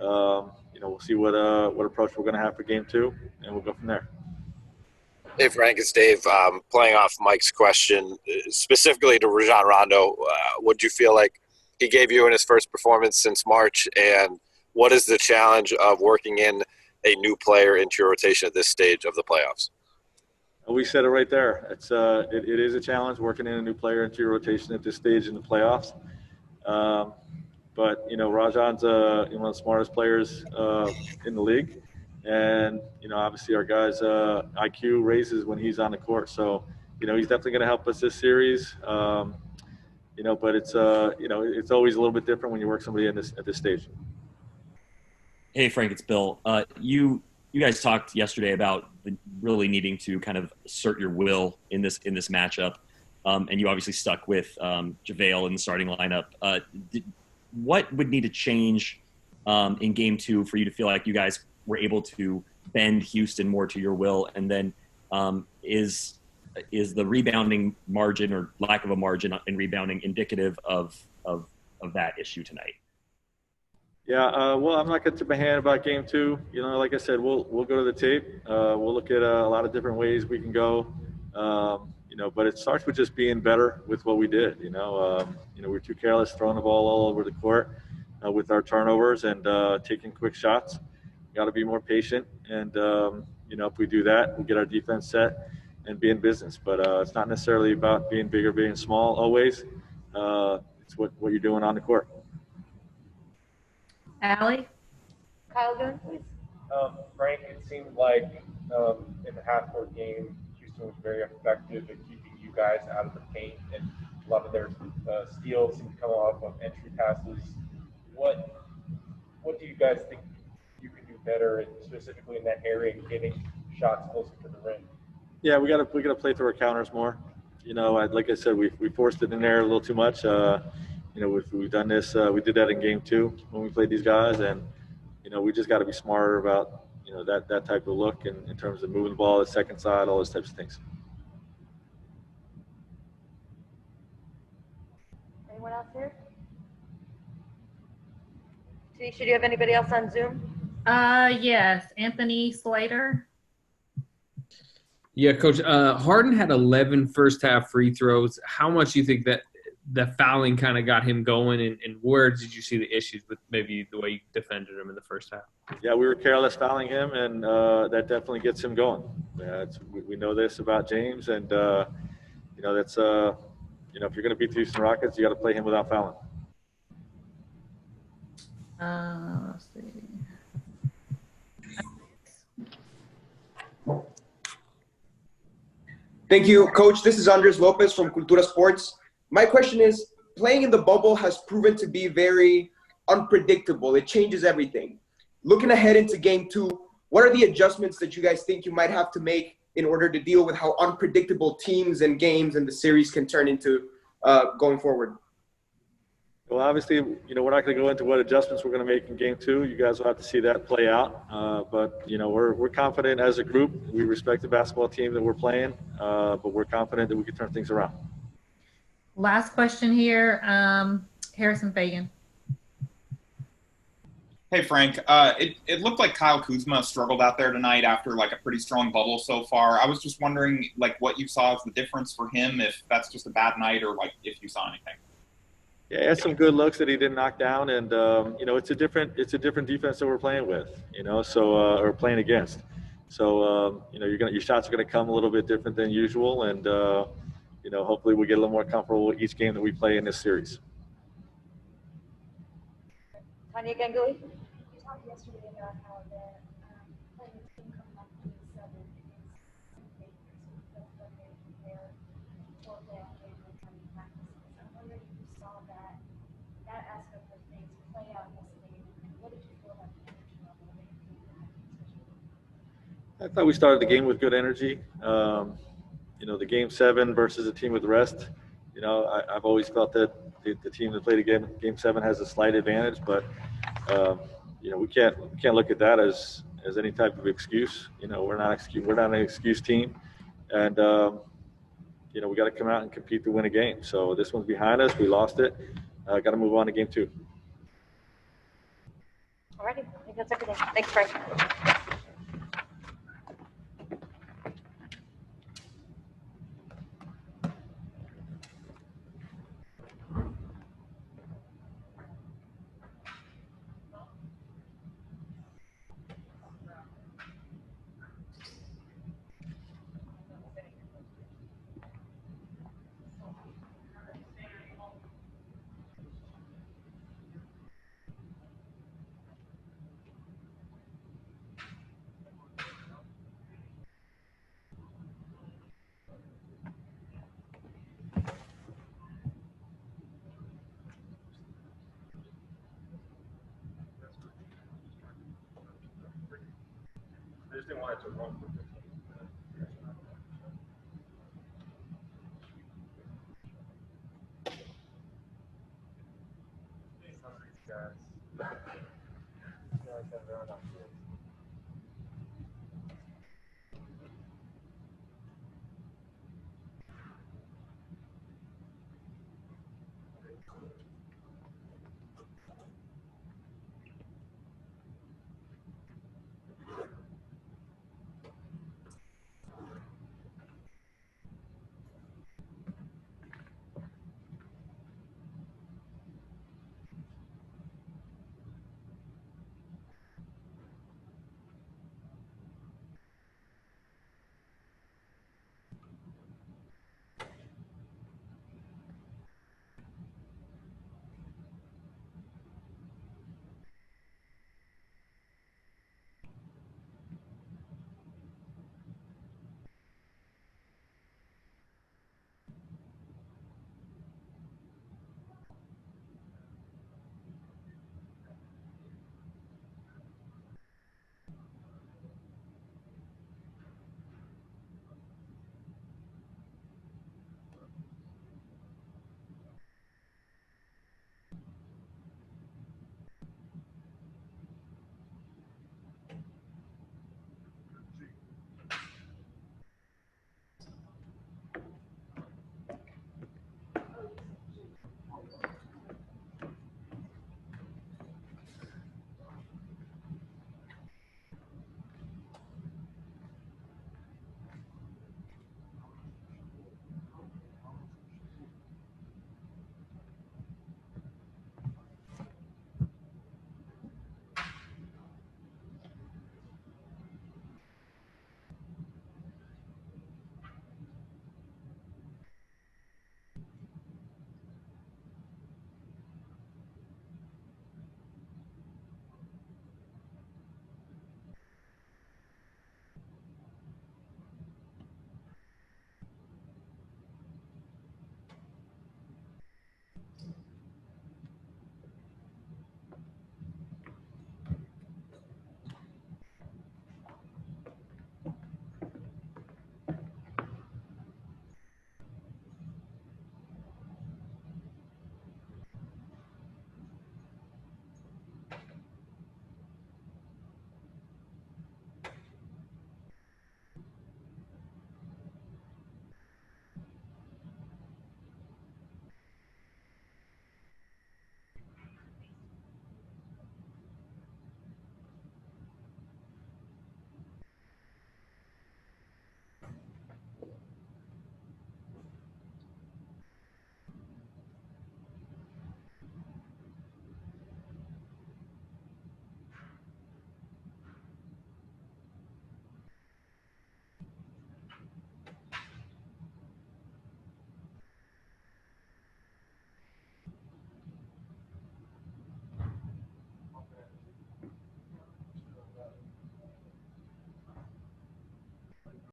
We'll see what approach we're going to have for game 2, and we'll go from there. Hey, Frank, it's Dave. Playing off Mike's question, specifically to Rajon Rondo, what do you feel like he gave you in his first performance since March, and what is the challenge of working in a new player into your rotation at this stage of the playoffs? We said it right there. It is a challenge working in a new player into your rotation at this stage in the playoffs. But Rajon's one of the smartest players in the league, and obviously our guys' IQ raises when he's on the court. So he's definitely going to help us this series. But it's always a little bit different when you work somebody at this stage. Hey Frank, it's Bill. You guys talked yesterday about really needing to kind of assert your will in this matchup, and you obviously stuck with JaVale in the starting lineup. What would need to change in game 2 for you to feel like you guys were able to bend Houston more to your will? And then is the rebounding margin or lack of a margin in rebounding indicative of that issue tonight? Yeah, well, I'm not going to tip my hand about game 2. Like I said, we'll go to the tape. We'll look at a lot of different ways we can go. But it starts with just being better with what we did. We're too careless throwing the ball all over the court with our turnovers and taking quick shots. Got to be more patient, and if we do that, we'll get our defense set and be in business. But it's not necessarily about being big or being small always. It's what you're doing on the court. Allie? Kyle Goon, please. Frank, it seemed like in the half-court game, Houston was very effective at keeping you guys out of the paint, and a lot of their steals seem to come off of entry passes. What do you guys think you could do better, specifically in that area, and getting shots closer to the rim? Yeah, we got to play through our counters more. Like I said, we forced it in there a little too much. We've done this. We did that in game 2 when we played these guys, and we just got to be smarter about that type of look in terms of moving the ball, the second side, all those types of things. Anyone else here? Tanisha, do you have anybody else on Zoom? Yes, Anthony Slater. Yeah, Coach. Harden had 11 first-half free throws. How much do you think that the fouling kind of got him going, and where did you see the issues with maybe the way you defended him in the first half? Yeah, we were careless fouling him, and that definitely gets him going. We know this about James, and that's if you're going to beat the Houston Rockets, you got to play him without fouling. Let's see. Thank you, Coach. This is Andres Lopez from Cultura Sports. My question is, playing in the bubble has proven to be very unpredictable. It changes everything. Looking ahead into game 2, what are the adjustments that you guys think you might have to make in order to deal with how unpredictable teams and games and the series can turn into going forward? Well, obviously, we're not going to go into what adjustments we're going to make in game 2. You guys will have to see that play out. But we're confident as a group. We respect the basketball team that we're playing, but we're confident that we can turn things around. Last question here, Harrison Fagan. Hey, Frank. It looked like Kyle Kuzma struggled out there tonight after a pretty strong bubble so far. I was just wondering what you saw as the difference for him, if that's just a bad night or if you saw anything. Yeah, he had some good looks that he didn't knock down, and it's a different defense that we're playing with, or playing against. So your shots are gonna come a little bit different than usual, and hopefully we get a little more comfortable with each game that we play in this series. Tanya Ganguly. You talked yesterday about how the playing the team coming up to 7 is what they compare for playoff games and coming practices. I'm wondering if you saw that aspect of things play out yesterday. What did you feel about the energy level of I thought we started the game with good energy. The game 7 versus a team with rest. I've always felt that the team that played game 7 has a slight advantage, but we can't look at that as any type of excuse. We're not an excuse team, and we got to come out and compete to win a game. So this one's behind us. We lost it. Got to move on to game 2. All Alrighty, I think that's everything. Thanks, Frank. I just didn't want it to run. Guys.